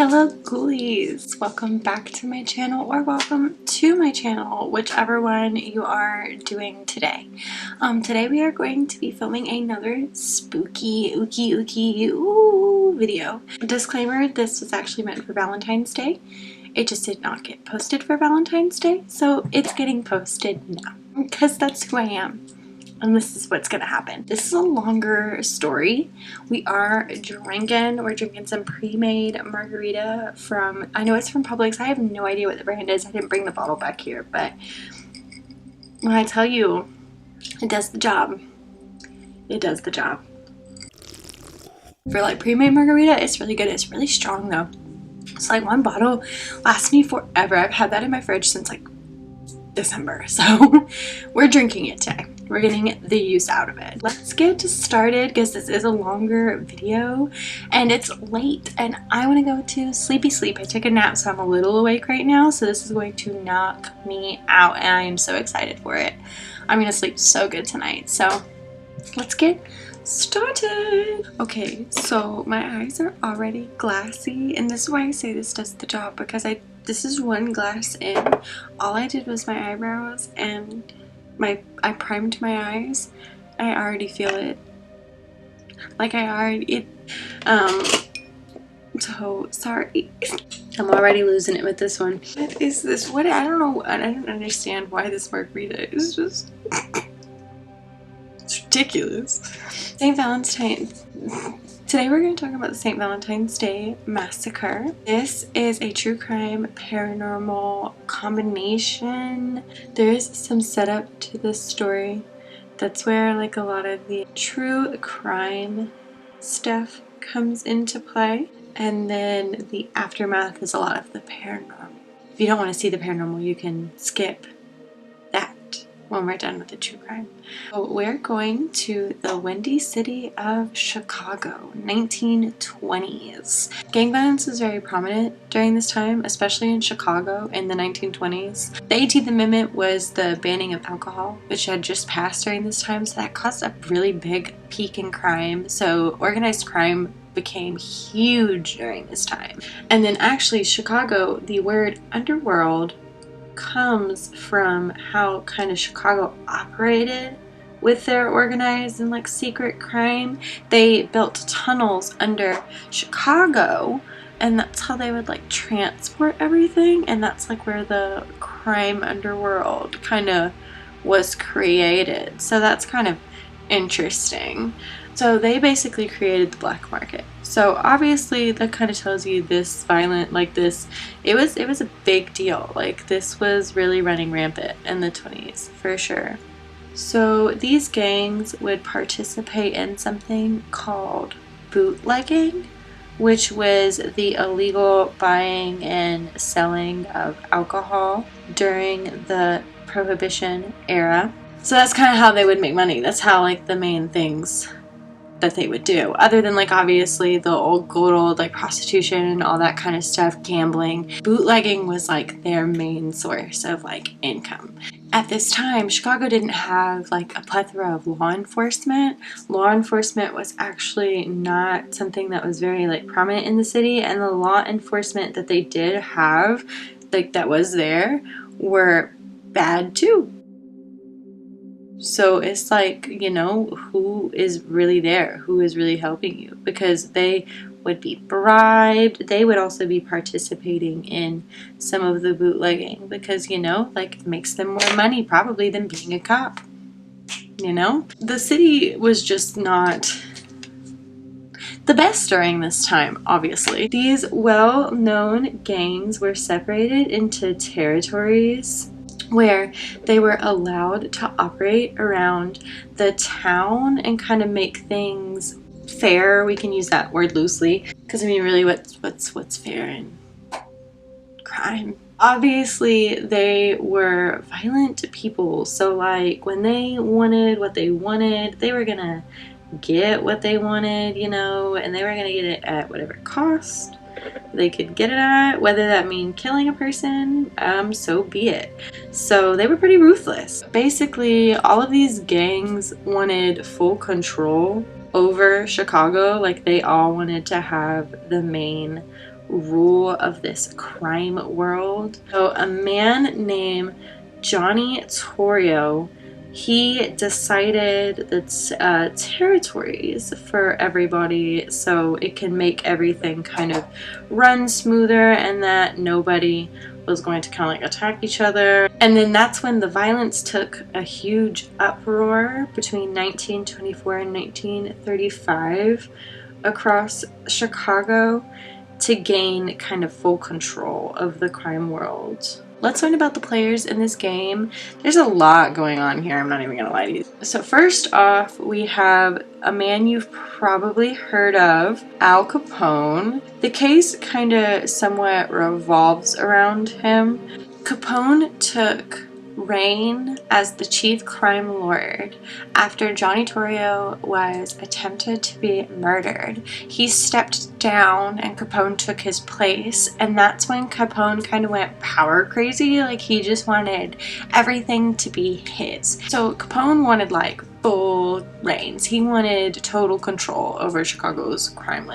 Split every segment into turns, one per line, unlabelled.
Hello ghoulies! Welcome back to my channel, or welcome to my channel, whichever one you are doing today. Today we are going to be filming another spooky ooky video. Disclaimer, this was actually meant for Valentine's Day. It just did not get posted for Valentine's Day, so it's getting posted now because that's who I am. And this is what's gonna happen. This is a longer story. We're drinking some pre-made margarita from, I know it's from Publix. I have no idea what the brand is. I didn't bring the bottle back here, but when I tell you, it does the job. It does the job. For like pre-made margarita, it's really good. It's really strong though. It's like one bottle lasts me forever. I've had that in my fridge since like December, so we're drinking it today. We're getting the use out of it. Let's get started because this is a longer video and it's late and I want to go to sleepy sleep. I took a nap, so I'm a little awake right now, so this is going to knock me out and I am so excited for it. I'm gonna sleep so good tonight, so let's get started. Okay, so my eyes are already glassy, and this is why I say this does the job, because this is one glass in. All I did was my eyebrows and I primed my eyes. I already feel it. Like so sorry. I'm already losing it with this one. What is this? What? I don't know. I don't understand why this margarita is just it's ridiculous. St. Valentine's. Today we're going to talk about the St. Valentine's Day Massacre. This is a true crime paranormal combination. There is some setup to this story. That's where like a lot of the true crime stuff comes into play. And then the aftermath is a lot of the paranormal. If you don't want to see the paranormal, you can skip that when we're done with the true crime. So we're going to the Windy City of Chicago, 1920s. Gang violence was very prominent during this time, especially in Chicago in the 1920s. The 18th Amendment was the banning of alcohol, which had just passed during this time, so that caused a really big peak in crime. So organized crime became huge during this time. And then actually Chicago, the word underworld comes from how kind of Chicago operated with their organized and like secret crime. They built tunnels under Chicago, and that's how they would like transport everything, and that's like where the crime underworld kind of was created. So that's kind of interesting. So they basically created the black market. So obviously that kind of tells you this violent, like this, it was a big deal. Like this was really running rampant in the 20s for sure. So these gangs would participate in something called bootlegging, which was the illegal buying and selling of alcohol during the Prohibition era. So that's kind of how they would make money. That's how like the main things that they would do, other than like obviously the good old like prostitution and all that kind of stuff, gambling. Bootlegging was like their main source of like income. At this time, Chicago didn't have like a plethora of law enforcement. Law enforcement was actually not something that was very like prominent in the city, and the law enforcement that they did have, like that was there, were bad too. So it's like, you know, who is really there? Who is really helping you? Because they would be bribed. They would also be participating in some of the bootlegging because, you know, like it makes them more money probably than being a cop. You know? The city was just not the best during this time, obviously. These well-known gangs were separated into territories where they were allowed to operate around the town and kind of make things fair. We can use that word loosely because I mean really what's fair in crime? Obviously they were violent people, so like when they wanted what they wanted, they were gonna get what they wanted, you know, and they were gonna get it at whatever cost they could get it at, whether that mean killing a person, so be it. So they were pretty ruthless. Basically, all of these gangs wanted full control over Chicago. Like they all wanted to have the main rule of this crime world. So a man named Johnny Torrio, he decided that territories for everybody so it can make everything kind of run smoother and that nobody was going to kind of like attack each other. And then that's when the violence took a huge uproar between 1924 and 1935 across Chicago to gain kind of full control of the crime world. Let's learn about the players in this game. There's a lot going on here, I'm not even gonna lie to you. So first off, we have a man you've probably heard of, Al Capone. The case kind of somewhat revolves around him. Capone took reign as the chief crime lord after Johnny Torrio was attempted to be murdered. He stepped down and Capone took his place, and that's when Capone kind of went power crazy. Like, he just wanted everything to be his. So Capone wanted like full reigns. He wanted total control over Chicago's crime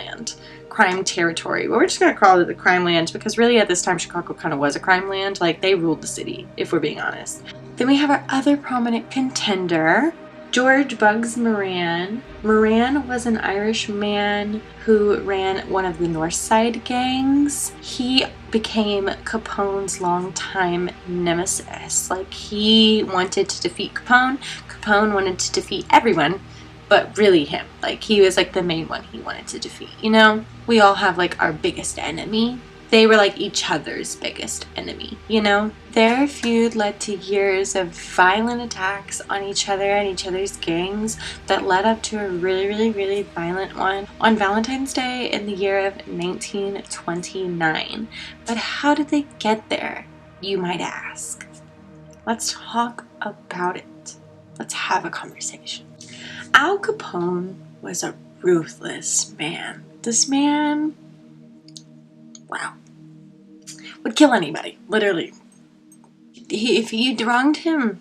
territory. But we're just gonna call it the crime land because really at this time Chicago kind of was a crime land. Like, they ruled the city, if we're being honest. Then we have our other prominent contender, George Bugs Moran. Moran was an Irish man who ran one of the North Side gangs. He became Capone's longtime nemesis. Like, he wanted to defeat Capone. Capone wanted to defeat everyone, but really him. Like, he was like the main one he wanted to defeat, you know? We all have like our biggest enemy. They were like each other's biggest enemy, you know? Their feud led to years of violent attacks on each other and each other's gangs that led up to a really violent one on Valentine's Day in the year of 1929. But how did they get there, you might ask? Let's talk about it. Let's have a conversation. Al Capone was a ruthless man. This man, wow, would kill anybody, literally. If you wronged him,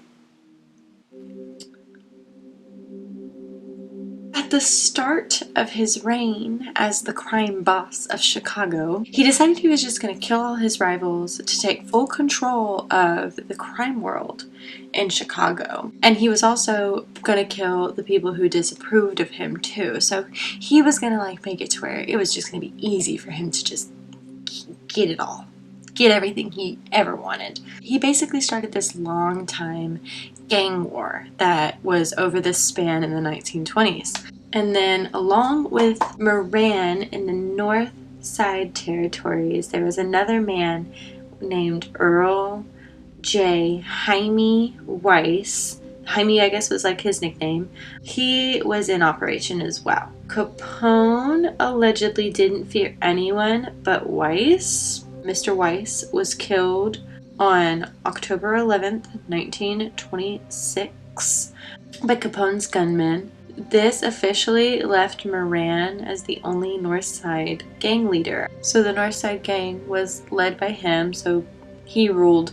at the start of his reign as the crime boss of Chicago, he decided he was just going to kill all his rivals to take full control of the crime world in Chicago. And he was also going to kill the people who disapproved of him too. So he was going to like make it to where it was just going to be easy for him to just get it all. Get everything he ever wanted. He basically started this long time gang war that was over this span in the 1920s. And then along with Moran in the North Side territories, there was another man named Earl J. Jaime Weiss. Jaime, I guess, was like his nickname. He was in operation as well. Capone allegedly didn't fear anyone but Weiss. Mr. Weiss was killed on October 11th, 1926 by Capone's gunmen. This officially left Moran as the only North Side gang leader. So the North Side gang was led by him, so he ruled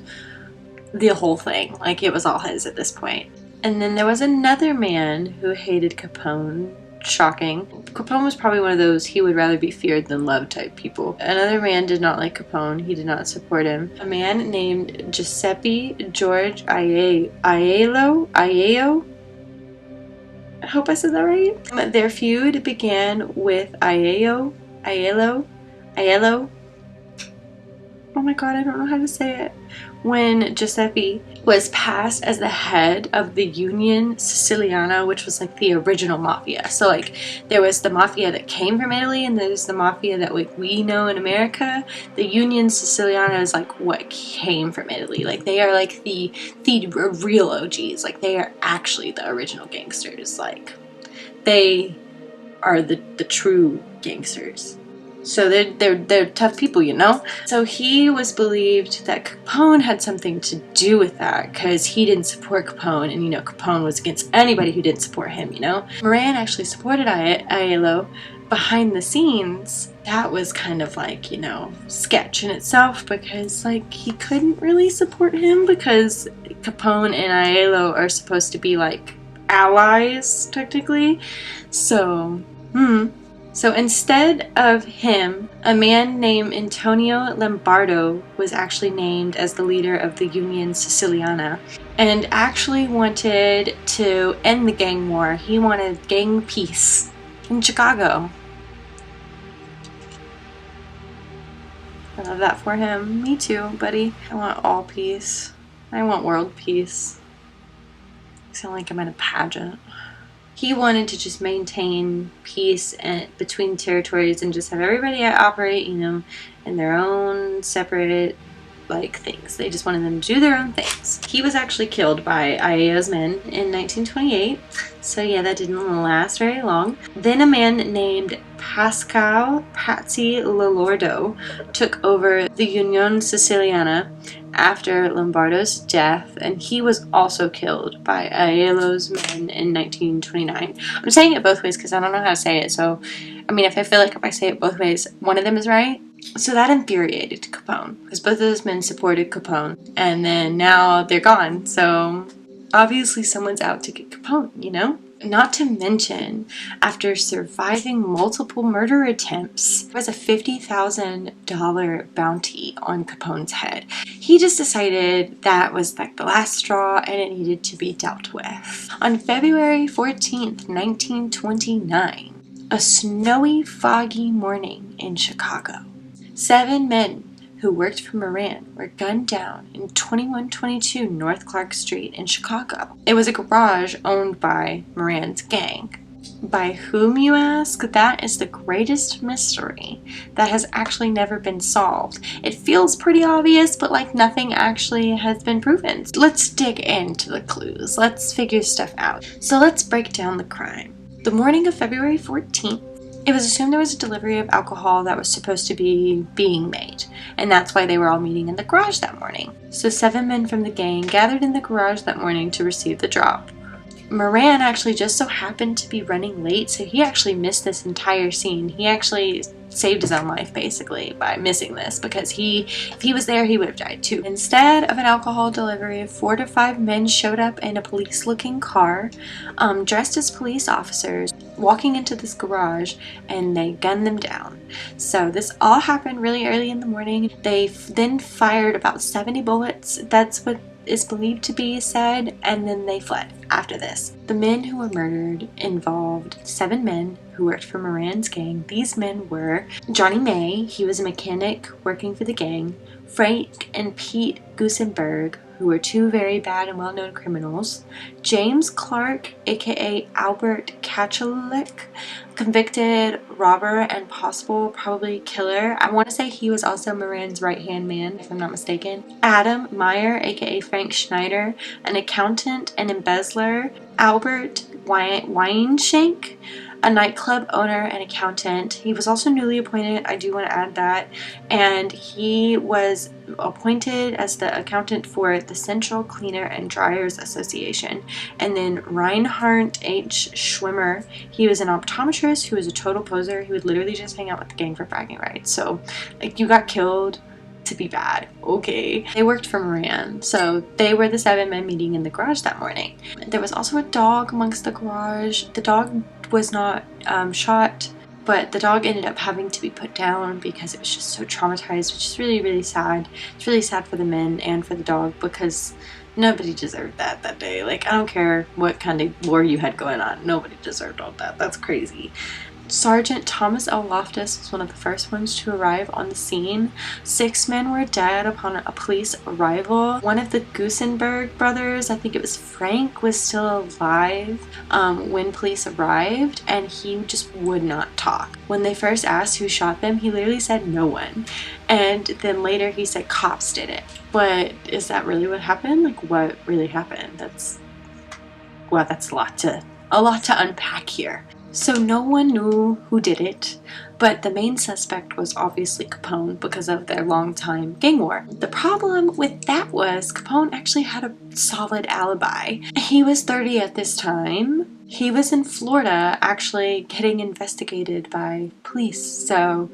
the whole thing. Like, it was all his at this point. And then there was another man who hated Capone. Shocking. Capone was probably one of those he would rather be feared than loved type people. Another man did not like Capone. He did not support him. A man named Giuseppe George Aiello. I hope I said that right. Their feud began with Aiello. Oh my god, I don't know how to say it. When Giuseppe was passed as the head of the Union Siciliana, which was like the original mafia. So like, there was the mafia that came from Italy and there's the mafia that like we know in America. The Union Siciliana is like what came from Italy. Like, they are like the real OGs. Like, they are actually the original gangsters. Like, they are the true gangsters. So they're tough people, you know? So he was believed that Capone had something to do with that because he didn't support Capone, and, you know, Capone was against anybody who didn't support him, you know? Moran actually supported Aiello behind the scenes. That was kind of like, you know, sketch in itself because, like, he couldn't really support him because Capone and Aiello are supposed to be, like, allies, technically. So, So instead of him, a man named Antonio Lombardo was actually named as the leader of the Union Siciliana and actually wanted to end the gang war. He wanted gang peace in Chicago. I love that for him. Me too, buddy. I want all peace. I want world peace. I sound like I'm in a pageant. He wanted to just maintain peace between territories and just have everybody operate, you know, in their own separated, like, things. They just wanted them to do their own things. He was actually killed by Aiello's men in 1928. So yeah, that didn't last very long. Then a man named Pascal Patsy Lolordo took over the Union Siciliana after Lombardo's death, and he was also killed by Aiello's men in 1929. I'm saying it both ways because I don't know how to say it, so I mean, if I feel like if I say it both ways, one of them is right. So that infuriated Capone because both of those men supported Capone, and then now they're gone, so obviously someone's out to get Capone, you know? Not to mention, after surviving multiple murder attempts, there was a $50,000 bounty on Capone's head. He just decided that was like the last straw and it needed to be dealt with. On February 14th, 1929, a snowy, foggy morning in Chicago, 7 men who worked for Moran were gunned down in 2122 North Clark Street in Chicago. It was a garage owned by Moran's gang. By whom, you ask? That is the greatest mystery that has actually never been solved. It feels pretty obvious, but like nothing actually has been proven. Let's dig into the clues. Let's figure stuff out. So let's break down the crime. The morning of February 14th, it was assumed there was a delivery of alcohol that was supposed to be being made, and that's why they were all meeting in the garage that morning. So 7 men from the gang gathered in the garage that morning to receive the drop. Moran actually just so happened to be running late, so he actually missed this entire scene. He actually saved his own life basically by missing this, because if he was there, he would have died too. Instead of an alcohol delivery, 4 to 5 men showed up in a police looking car, dressed as police officers, walking into this garage, and they gunned them down. So this all happened really early in the morning. They then fired about 70 bullets. That's what is believed to be said, and then they fled after this. The men who were murdered involved 7 men who worked for Moran's gang. These men were Johnny May, he was a mechanic working for the gang, Frank and Pete Gusenberg, who were 2 very bad and well-known criminals, James Clark, aka Albert Kachelik, convicted robber and possible probably killer. I want to say he was also Moran's right-hand man, if I'm not mistaken. Adam Meyer, aka Frank Schneider, an accountant and embezzler. Albert Weinshank, a nightclub owner and accountant. He was also newly appointed, I do want to add that, and he was appointed as the accountant for the Central Cleaner and Dryers Association. And then Reinhard H. Schwimmer, he was an optometrist who was a total poser. He would literally just hang out with the gang for bragging rights. So, like, you got killed to be bad, okay? They worked for Moran, so they were the 7 men meeting in the garage that morning. There was also a dog amongst the garage. The dog was not shot, but the dog ended up having to be put down because it was just so traumatized, which is really, really sad. It's really sad for the men and for the dog, because nobody deserved that day. Like, I don't care what kind of war you had going on, nobody deserved all that. That's crazy. Sergeant Thomas L. Loftus was one of the first ones to arrive on the scene. 6 men were dead upon a police arrival. One of the Gusenberg brothers, I think it was Frank, was still alive when police arrived, and he just would not talk. When they first asked who shot them, he literally said no one. And then later he said cops did it. But is that really what happened? Like, what really happened? That's a lot to unpack here. So no one knew who did it, but the main suspect was obviously Capone because of their long-time gang war. The problem with that was Capone actually had a solid alibi. He was 30 at this time. He was in Florida actually getting investigated by police, so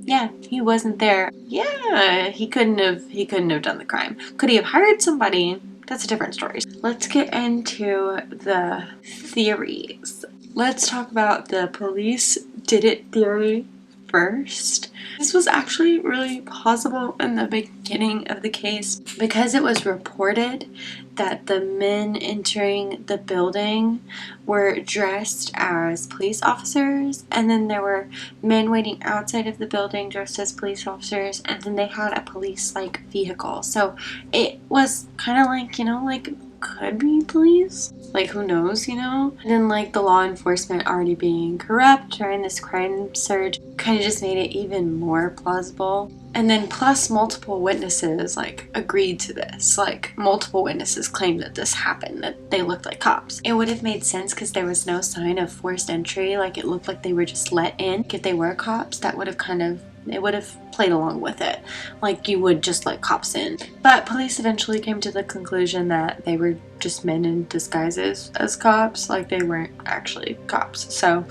yeah, he wasn't there. Yeah, he couldn't have done the crime. Could he have hired somebody? That's a different story. Let's get into the theories. let's talk about the police did it theory first. This was actually really plausible in the beginning of the case because it was reported that the men entering the building were dressed as police officers, and then there were men waiting outside of the building dressed as police officers, and then they had a police-like vehicle. So it was kind of like, you know, like could be police. Like, who knows, you know? And then, like, the law enforcement already being corrupt during this crime surge kind of just made it even more plausible. And then plus multiple witnesses, like, agreed to this. Like, multiple witnesses claimed that this happened, that they looked like cops. It would have made sense because there was no sign of forced entry. Like, it looked like they were just let in. If they were cops, that would have kind of, it would have played along with it, like you would just let cops in. But police eventually came to the conclusion that they were just men in disguises as cops, like they weren't actually cops. So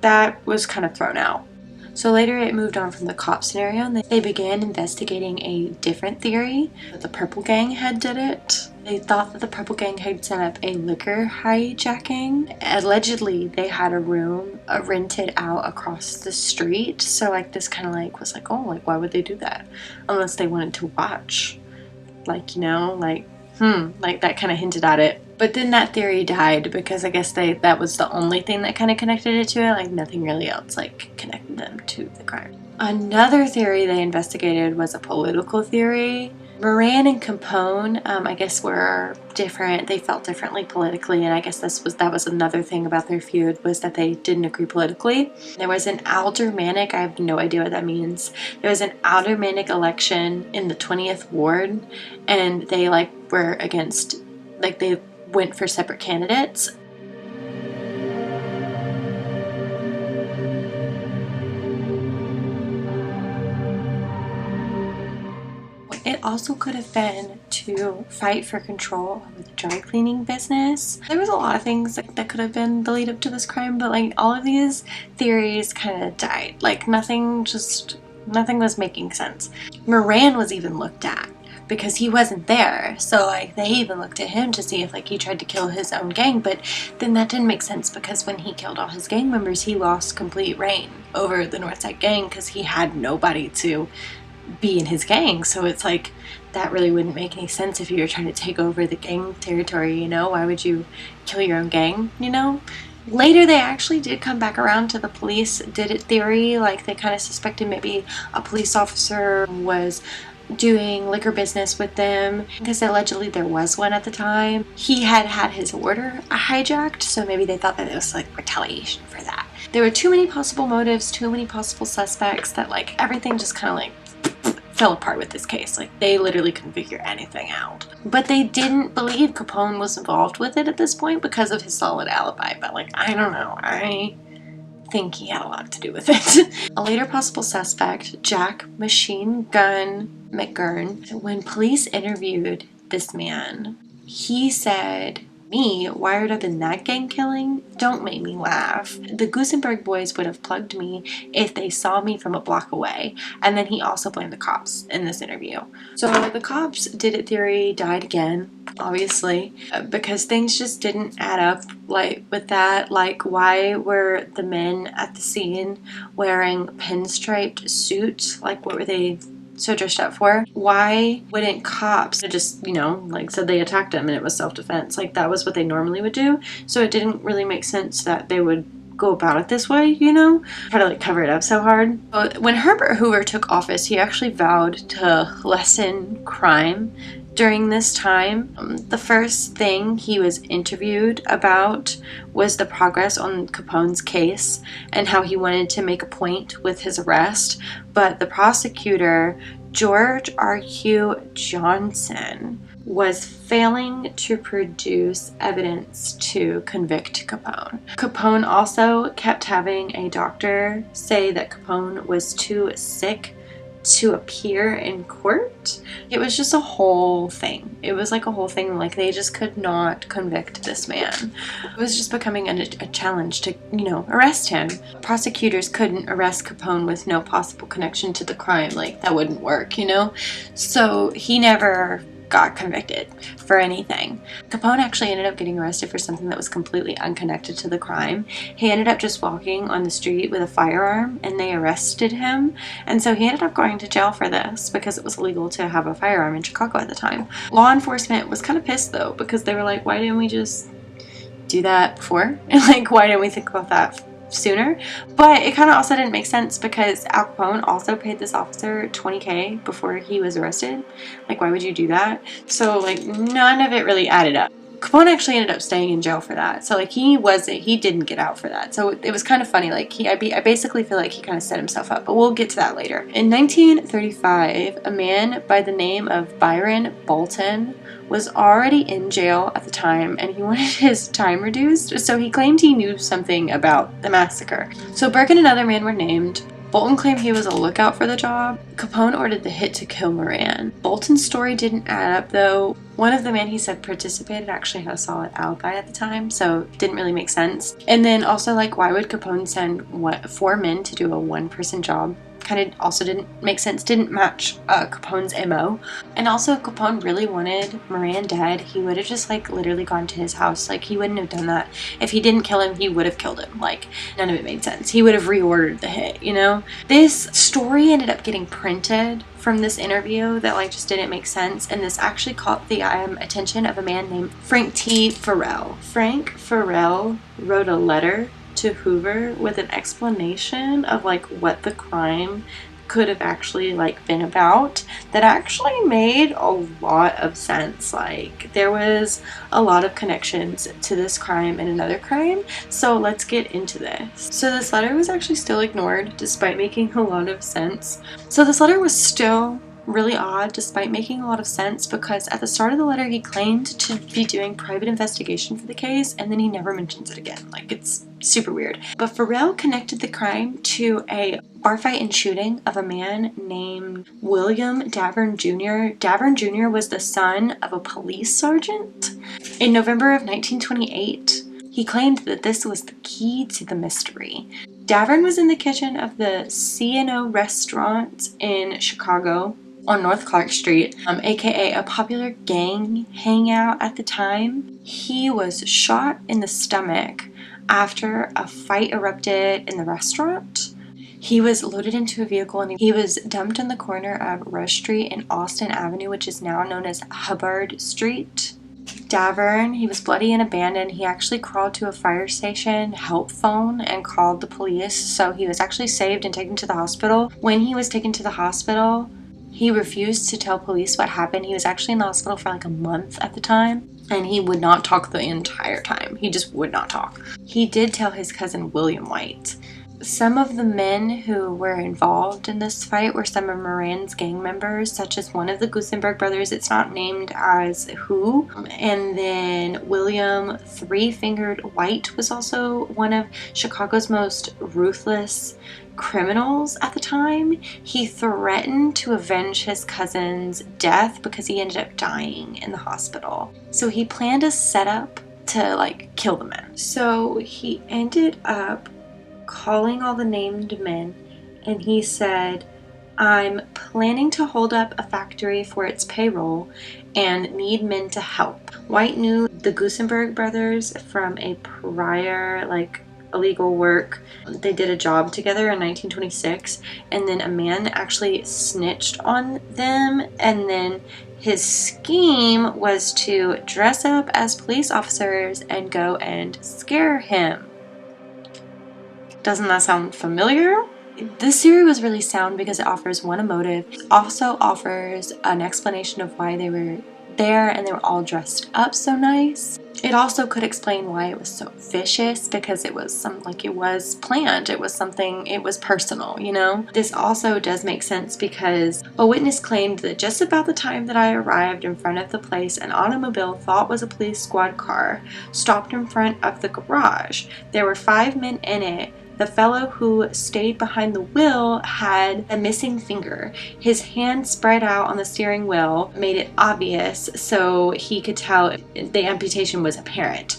that was kind of thrown out. So later it moved on from the cop scenario and they began investigating a different theory that the Purple Gang had did it. They thought that the Purple Gang had set up a liquor hijacking. Allegedly, they had a room rented out across the street. So like this kind of like was like, oh, like why would they do that? Unless they wanted to watch. Like, you know, like, like that kind of hinted at it. But then that theory died because I guess that was the only thing that kind of connected it to it. Like nothing really else like connected them to the crime. Another theory they investigated was a political theory. Moran and Capone, I guess, were different. They felt differently politically, and I guess that was another thing about their feud, was that they didn't agree politically. There was an aldermanic, I have no idea what that means. There was an aldermanic election in the 20th ward, and they like were against, like they went for separate candidates. It also could have been to fight for control over the dry cleaning business. There was a lot of things that could have been the lead up to this crime, but like all of these theories kind of died. Like nothing was making sense. Moran was even looked at because he wasn't there. So like they even looked at him to see if like he tried to kill his own gang, but then that didn't make sense because when he killed all his gang members, he lost complete reign over the Northside Gang because he had nobody to be in his gang. So it's like that really wouldn't make any sense if you were trying to take over the gang territory, you know? Why would you kill your own gang, you know? Later they actually did come back around to the police did it theory. Like they kind of suspected maybe a police officer was doing liquor business with them because allegedly there was one at the time. He had his order hijacked, so maybe they thought that it was like retaliation for that. There were too many possible motives, too many possible suspects that like everything just kind of like fell apart with this case. Like they literally couldn't figure anything out. But they didn't believe Capone was involved with it at this point because of his solid alibi. But like, I don't know. I think he had a lot to do with it. A later possible suspect, Jack Machine Gun McGurn, when police interviewed this man, he said, "Me, wired up in that gang killing? Don't make me laugh. The Gusenberg boys would have plugged me if they saw me from a block away." And then he also blamed the cops in this interview. So the cops did it theory died again, obviously, because things just didn't add up like with that. Like, why were the men at the scene wearing pinstriped suits? Like, what were they so dressed up for? Why wouldn't cops just, you know, like said they attacked him and it was self-defense? Like that was what they normally would do. So it didn't really make sense that they would go about it this way, you know? Try to like cover it up so hard. But when Herbert Hoover took office, he actually vowed to lessen crime during this time. The first thing he was interviewed about was the progress on Capone's case and how he wanted to make a point with his arrest. But the prosecutor, George R.Q. Johnson, was failing to produce evidence to convict Capone. Capone also kept having a doctor say that Capone was too sick to appear in court. It was just a whole thing. It was like a whole thing. Like they just could not convict this man. It was just becoming a challenge to, you know, arrest him. Prosecutors couldn't arrest Capone with no possible connection to the crime. Like that wouldn't work, you know? So he never got convicted for anything. Capone actually ended up getting arrested for something that was completely unconnected to the crime. He ended up just walking on the street with a firearm and they arrested him, and so he ended up going to jail for this because it was illegal to have a firearm in Chicago at the time. Law enforcement was kind of pissed though, because they were like, why didn't we just do that before? And like, why didn't we think about that sooner? But it kind of also didn't make sense because Al Capone also paid this officer $20K before he was arrested. Like, why would you do that? So like, none of it really added up. Capone actually ended up staying in jail for that. So like, he didn't get out for that. So it was kind of funny. Like, I basically feel like he kind of set himself up, but we'll get to that later. In 1935, a man by the name of Byron Bolton was already in jail at the time, and he wanted his time reduced, so he claimed he knew something about the massacre. So Burke and another man were named. Bolton claimed he was a lookout for the job. Capone ordered the hit to kill Moran. Bolton's story didn't add up though. One of the men he said participated actually had a solid alibi at the time, so it didn't really make sense. And then also, like, why would Capone send 4 men to do a 1-person job? Kind of also didn't make sense, didn't match Capone's MO. And also, Capone really wanted Moran dead. He would have just like literally gone to his house. Like, he wouldn't have done that. If he didn't kill him, he would have killed him. Like, none of it made sense. He would have reordered the hit, you know? This story ended up getting printed from this interview that like just didn't make sense, and this actually caught the attention of a man named Frank T. Farrell. Frank Farrell wrote a letter to Hoover with an explanation of like what the crime could have actually like been about that actually made a lot of sense. Like, there was a lot of connections to this crime and another crime, so let's get into this. So this letter was actually still ignored despite making a lot of sense. So this letter was still really odd despite making a lot of sense, because at the start of the letter he claimed to be doing private investigation for the case, and then he never mentions it again. Like, it's super weird. But Farrell connected the crime to a bar fight and shooting of a man named William Davern Jr. Davern Jr. was the son of a police sergeant. In November of 1928, he claimed that this was the key to the mystery. Davern was in the kitchen of the C&O restaurant in Chicago on North Clark Street, aka a popular gang hangout at the time. He was shot in the stomach after a fight erupted in the restaurant. He was loaded into a vehicle and he was dumped in the corner of Rush Street and Austin Avenue, which is now known as Hubbard Street. Davern, he was bloody and abandoned. He actually crawled to a fire station help phone and called the police, so he was actually saved and taken to the hospital. When he was taken to the hospital, he refused to tell police what happened. He was actually in the hospital for like a month at the time, and he would not talk the entire time. He just would not talk. He did tell his cousin William White. Some of the men who were involved in this fight were some of Moran's gang members, such as one of the Gusenberg brothers. It's not named as who. And then William Three-Fingered White was also one of Chicago's most ruthless criminals at the time. He threatened to avenge his cousin's death because he ended up dying in the hospital. So he planned a setup to like kill the men. So he ended up calling all the named men, and he said, "I'm planning to hold up a factory for its payroll and need men to help." White knew the Gusenberg brothers from a prior like illegal work. They did a job together in 1926, and then a man actually snitched on them, and then his scheme was to dress up as police officers and go and scare him. Doesn't that sound familiar? This theory was really sound because it offers one, a motive. It also offers an explanation of why they were there and they were all dressed up so nice. It also could explain why it was so vicious, because it was it was planned. It was something, it was personal, you know? This also does make sense because a witness claimed that just about the time that I arrived in front of the place, an automobile thought was a police squad car stopped in front of the garage. There were 5 men in it. The fellow who stayed behind the wheel had a missing finger. His hand spread out on the steering wheel made it obvious, so he could tell the amputation was apparent.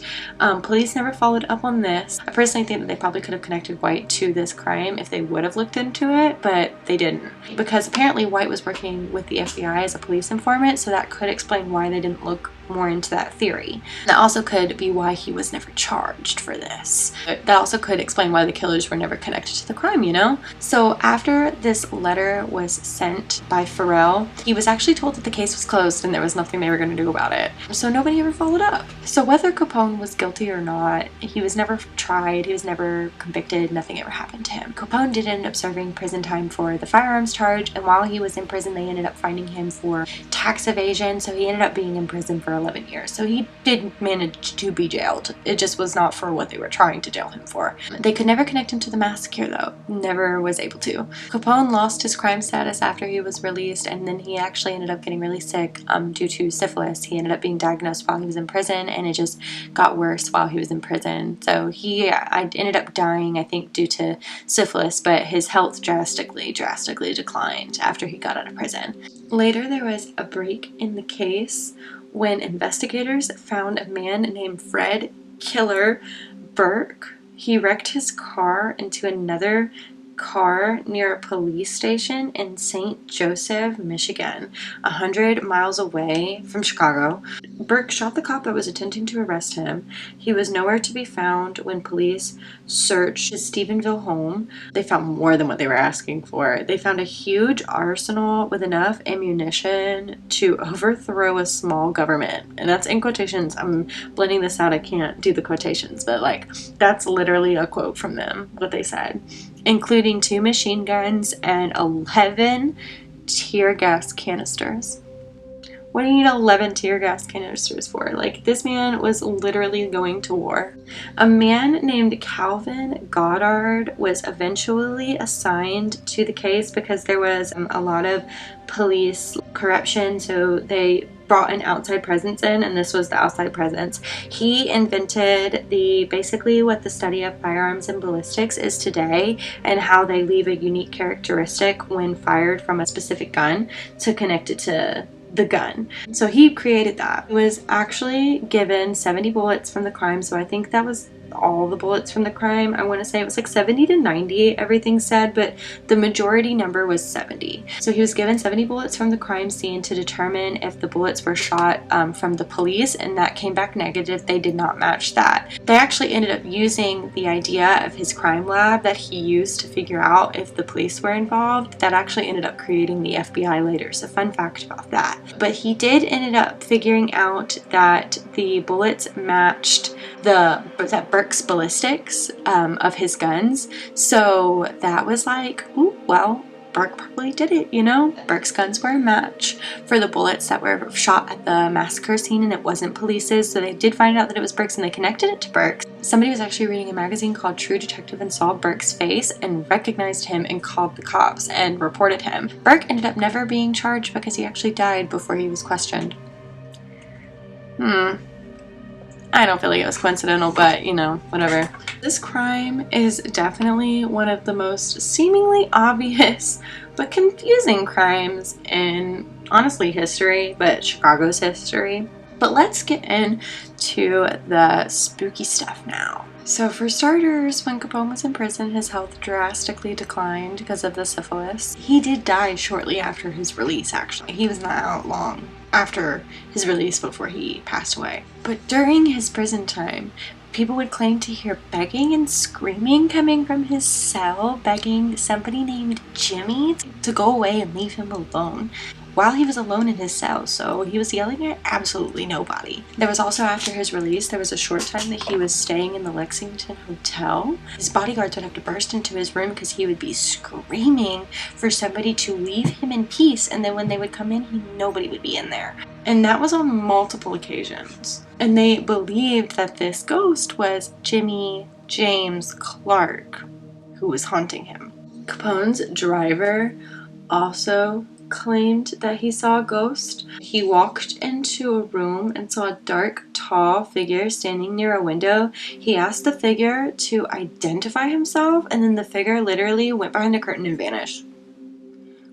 Police never followed up on this. I personally think that they probably could have connected White to this crime if they would have looked into it, but they didn't. Because apparently White was working with the FBI as a police informant, so that could explain why they didn't look more into that theory. That also could be why he was never charged for this. That also could explain why the killers were never connected to the crime, you know? So after this letter was sent by Farrell, he was actually told that the case was closed and there was nothing they were going to do about it. So nobody ever followed up. So whether Capone was guilty or not, he was never tried, he was never convicted, nothing ever happened to him. Capone did end up serving prison time for the firearms charge, and while he was in prison they ended up finding him for tax evasion, so he ended up being in prison for 11 years. So he did manage to be jailed. It just was not for what they were trying to jail him for. They could never connect him to the massacre though. Never was able to. Capone lost his crime status after he was released, and then he actually ended up getting really sick due to syphilis. He ended up being diagnosed while he was in prison, and it just got worse while he was in prison. So I ended up dying, I think, due to syphilis, but his health drastically declined after he got out of prison. Later, there was a break in the case when investigators found a man named Fred Killer Burke. He wrecked his car into another car near a police station in St. Joseph, Michigan, 100 miles away from Chicago. Burke shot the cop that was attempting to arrest him. He was nowhere to be found when police searched his Stephenville home. They found more than what they were asking for. They found a huge arsenal with enough ammunition to overthrow a small government. And that's in quotations. I'm blending this out. I can't do the quotations, but like that's literally a quote from them, what they said. Including 2 machine guns and 11 tear gas canisters. What do you need 11 tear gas canisters for? Like, this man was literally going to war. A man named Calvin Goddard was eventually assigned to the case because there was a lot of police corruption, so they brought an outside presence in, and this was the outside presence. He invented basically what the study of firearms and ballistics is today, and how they leave a unique characteristic when fired from a specific gun to connect it to the gun. So he created that. He was actually given 70 bullets from the crime, so I think that was all the bullets from the crime. I want to say it was like 70 to 90, everything said, but the majority number was 70. So he was given 70 bullets from the crime scene to determine if the bullets were shot from the police, and that came back negative. They did not match that. They actually ended up using the idea of his crime lab that he used to figure out if the police were involved. That actually ended up creating the FBI later, so fun fact about that. But he did ended up figuring out that the bullets matched Burke's ballistics of his guns. So that was like, ooh, well, Burke probably did it, you know? Burke's guns were a match for the bullets that were shot at the massacre scene, and it wasn't police's, so they did find out that it was Burke's, and they connected it to Burke's. Somebody was actually reading a magazine called True Detective and saw Burke's face and recognized him and called the cops and reported him. Burke ended up never being charged because he actually died before he was questioned. I don't feel like it was coincidental, but you know, whatever. This crime is definitely one of the most seemingly obvious but confusing crimes in, honestly, history, but Chicago's history. But let's get into the spooky stuff now. So for starters, when Capone was in prison, his health drastically declined because of the syphilis. He did die shortly after his release, actually. He was not out long after his release before he passed away. But during his prison time, people would claim to hear begging and screaming coming from his cell, begging somebody named Jimmy to go away and leave him alone, while he was alone in his cell, so he was yelling at absolutely nobody. There was also, after his release, there was a short time that he was staying in the Lexington Hotel. His bodyguards would have to burst into his room because he would be screaming for somebody to leave him in peace, and then when they would come in, nobody would be in there. And that was on multiple occasions. And they believed that this ghost was Jimmy James Clark, who was haunting him. Capone's driver also claimed that he saw a ghost. He walked into a room and saw a dark, tall figure standing near a window. He asked the figure to identify himself, and then the figure literally went behind a curtain and vanished.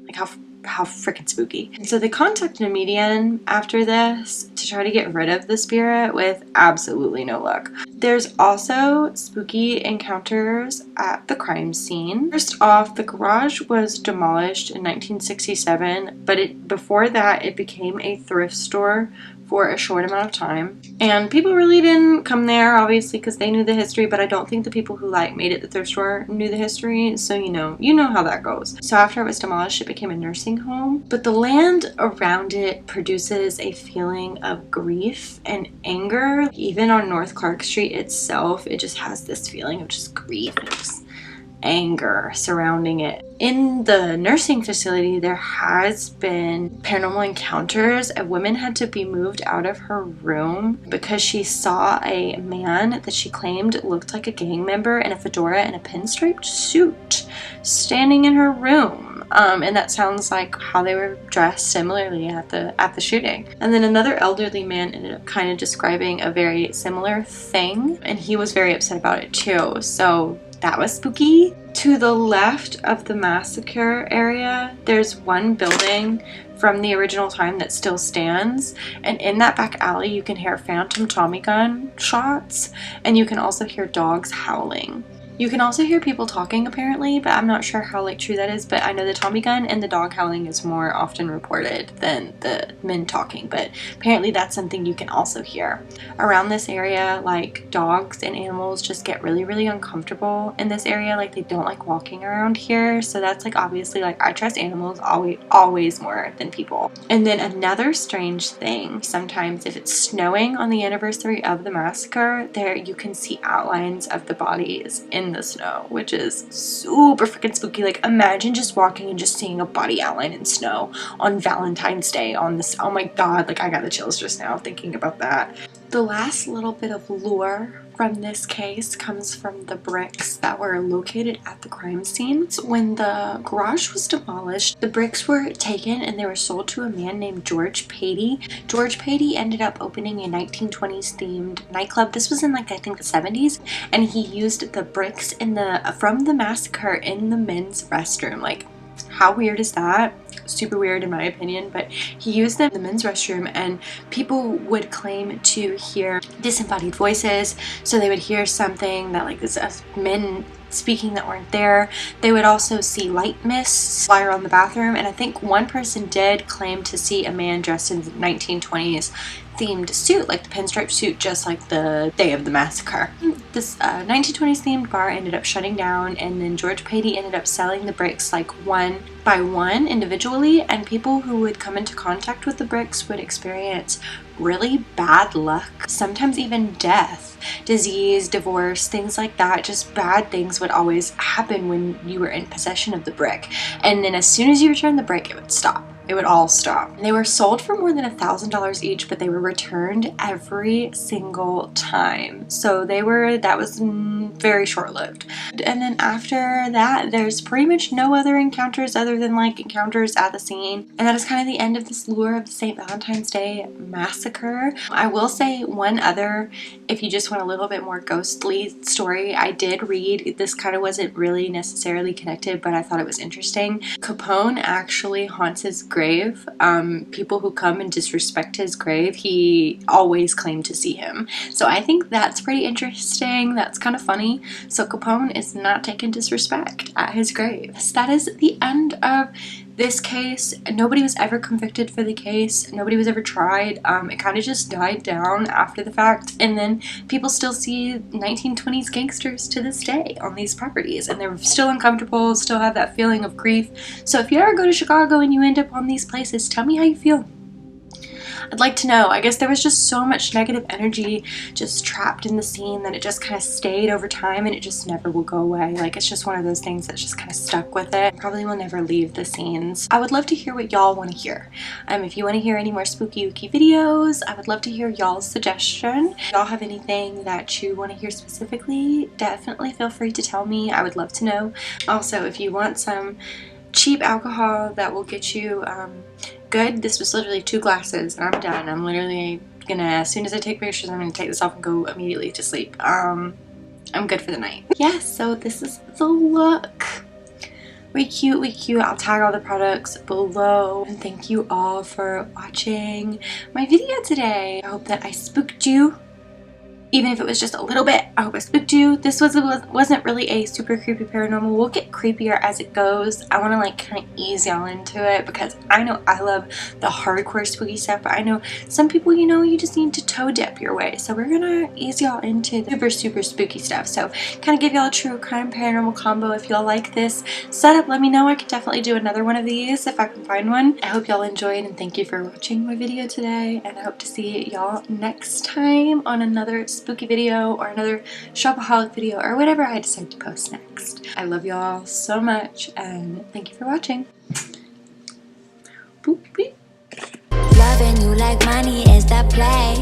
Like, how freaking spooky. And so they contacted a medium after this to try to get rid of the spirit with absolutely no luck. There's also spooky encounters at the crime scene. First off, the garage was demolished in 1967, but before that it became a thrift store for a short amount of time. And people really didn't come there, obviously, because they knew the history, but I don't think the people who made it the thrift store knew the history, so you know how that goes. So after it was demolished, it became a nursing home, but the land around it produces a feeling of grief and anger. Even on North Clark Street itself, it just has this feeling of just grief and just anger surrounding it. In the nursing facility, there has been paranormal encounters. A woman had to be moved out of her room because she saw a man that she claimed looked like a gang member in a fedora and a pinstriped suit standing in her room. And that sounds like how they were dressed similarly at the shooting. And then another elderly man ended up kind of describing a very similar thing, and he was very upset about it too. So that was spooky. To the left of the massacre area, there's one building from the original time that still stands, and in that back alley you can hear phantom Tommy gun shots, and you can also hear dogs howling. You can also hear people talking apparently, but I'm not sure how true that is, but I know the Tommy gun and the dog howling is more often reported than the men talking, but apparently that's something you can also hear. Around this area, dogs and animals just get really, really uncomfortable in this area. They don't like walking around here, so that's obviously I trust animals always more than people. And then another strange thing, sometimes if it's snowing on the anniversary of the massacre, there you can see outlines of the bodies in the snow, which is super freaking spooky. Imagine just walking and just seeing a body outline in snow on Valentine's Day on this. Oh my god, I got the chills just now thinking about that. The last little bit of lore from this case comes from the bricks that were located at the crime scene. When the garage was demolished, the bricks were taken and they were sold to a man named George Patey. George Patey ended up opening a 1920s themed nightclub. This was in I think the 70s, and he used the bricks from the massacre in the men's restroom. How weird is that? Super weird in my opinion, but he used them in the men's restroom, and people would claim to hear disembodied voices. So they would hear something that this men speaking that weren't there. They would also see light mists fly around the bathroom, and I think one person did claim to see a man dressed in 1920s themed suit, the pinstripe suit, just like the day of the massacre. This 1920s themed bar ended up shutting down, and then George Patey ended up selling the bricks one by one individually, and people who would come into contact with the bricks would experience really bad luck, sometimes even death, disease, divorce, things like that. Just bad things would always happen when you were in possession of the brick, and then as soon as you returned the brick, it would stop. It would all stop. They were sold for more than $1,000 each, but they were returned every single time. So that was very short-lived. And then after that, there's pretty much no other encounters other than encounters at the scene. And that is kind of the end of this lure of the St. Valentine's Day massacre. I will say one other, if you just want a little bit more ghostly story, I did read, this kind of wasn't really necessarily connected, but I thought it was interesting. Capone actually haunts his grave. People who come and disrespect his grave, he always claimed to see him. So I think that's pretty interesting. That's kind of funny. So Capone is not taking disrespect at his grave. So that is the end of this case. Nobody was ever convicted for the case. Nobody was ever tried. It kind of just died down after the fact, and then people still see 1920s gangsters to this day on these properties, and they're still uncomfortable, still have that feeling of grief. So if you ever go to Chicago and you end up on these places, tell me how you feel. I'd like to know. I guess there was just so much negative energy just trapped in the scene that it just kind of stayed over time, and it just never will go away. It's just one of those things that's just kind of stuck with it. Probably will never leave the scenes. I would love to hear what y'all want to hear. If you want to hear any more spooky ooky videos, I would love to hear y'all's suggestion. If y'all have anything that you want to hear specifically, definitely feel free to tell me. I would love to know. Also, if you want some cheap alcohol that will get you good. This was literally 2 glasses and I'm done. I'm literally gonna, as soon as I take pictures, I'm gonna take this off and go immediately to sleep. I'm good for the night. Yes, so this is the look. We cute, we cute. I'll tag all the products below. And thank you all for watching my video today. I hope that I spooked you. Even if it was just a little bit, I hope I spooked you. This wasn't really a super creepy paranormal. We'll get creepier as it goes. I want to like kind of ease y'all into it because I know I love the hardcore spooky stuff, but I know some people, you know, you just need to toe dip your way. So we're gonna ease y'all into super spooky stuff. So kind of give y'all a true crime paranormal combo. If y'all like this setup, let me know. I could definitely do another one of these if I can find one. I hope y'all enjoyed and thank you for watching my video today, and I hope to see y'all next time on another spooky video or another shopaholic video or whatever I decide to post next. I love y'all so much and thank you for watching. Boop, beep.
Loving you like money is the play.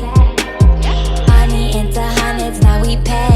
Money into hundreds, now we pay.